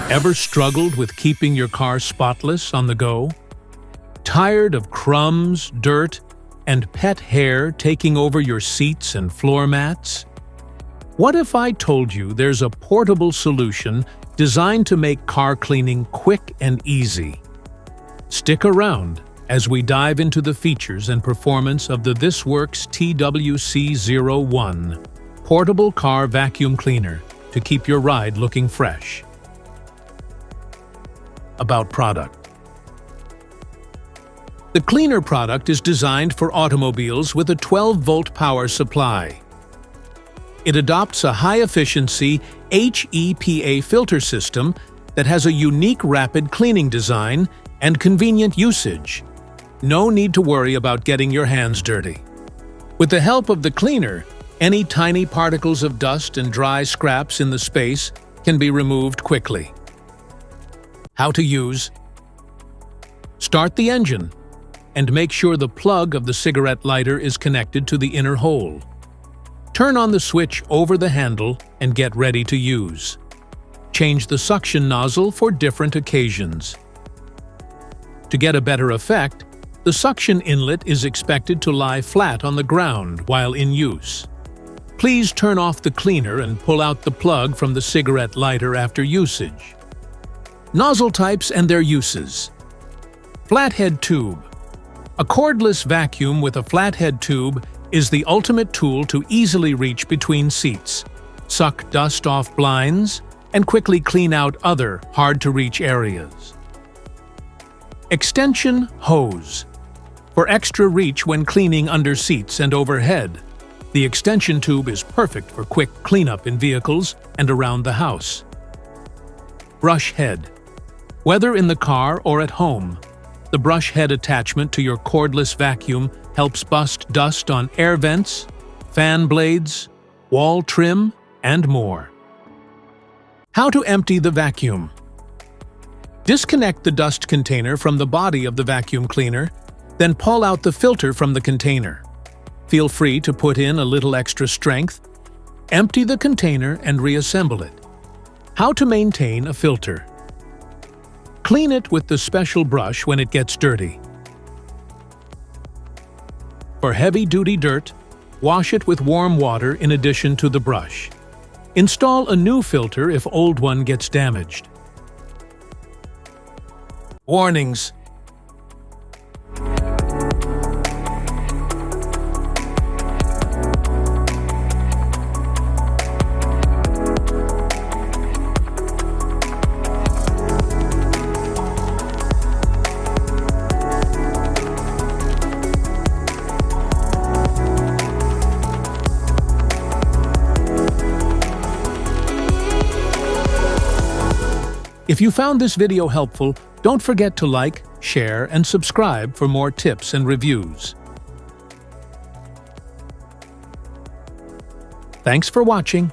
Ever struggled with keeping your car spotless on the go? Tired of crumbs, dirt, and pet hair taking over your seats and floor mats? What if I told you there's a portable solution designed to make car cleaning quick and easy? Stick around as we dive into the features and performance of the ThisWorx TWC-01 portable car vacuum cleaner to keep your ride looking fresh. About product. The cleaner product is designed for automobiles with a 12-volt power supply. It adopts a high-efficiency HEPA filter system that has a unique rapid cleaning design and convenient usage. No need to worry about getting your hands dirty. With the help of the cleaner, any tiny particles of dust and dry scraps in the space can be removed quickly. How to use: start the engine and make sure the plug of the cigarette lighter is connected to the inner hole. Turn on the switch over the handle and get ready to use. Change the suction nozzle for different occasions. To get a better effect, the suction inlet is expected to lie flat on the ground while in use. Please turn off the cleaner and pull out the plug from the cigarette lighter after usage. Nozzle types and their uses. Flathead tube. A cordless vacuum with a flathead tube is the ultimate tool to easily reach between seats, suck dust off blinds, and quickly clean out other hard-to-reach areas. Extension hose. For extra reach when cleaning under seats and overhead, the extension tube is perfect for quick cleanup in vehicles and around the house. Brush head. Whether in the car or at home, the brush head attachment to your cordless vacuum helps bust dust on air vents, fan blades, wall trim, and more. How to empty the vacuum. Disconnect the dust container from the body of the vacuum cleaner, then pull out the filter from the container. Feel free to put in a little extra strength. Empty the container and reassemble it. How to maintain a filter. Clean it with the special brush when it gets dirty. For heavy-duty dirt, wash it with warm water in addition to the brush. Install a new filter if old one gets damaged. Warnings. If you found this video helpful, don't forget to like, share, and subscribe for more tips and reviews. Thanks for watching.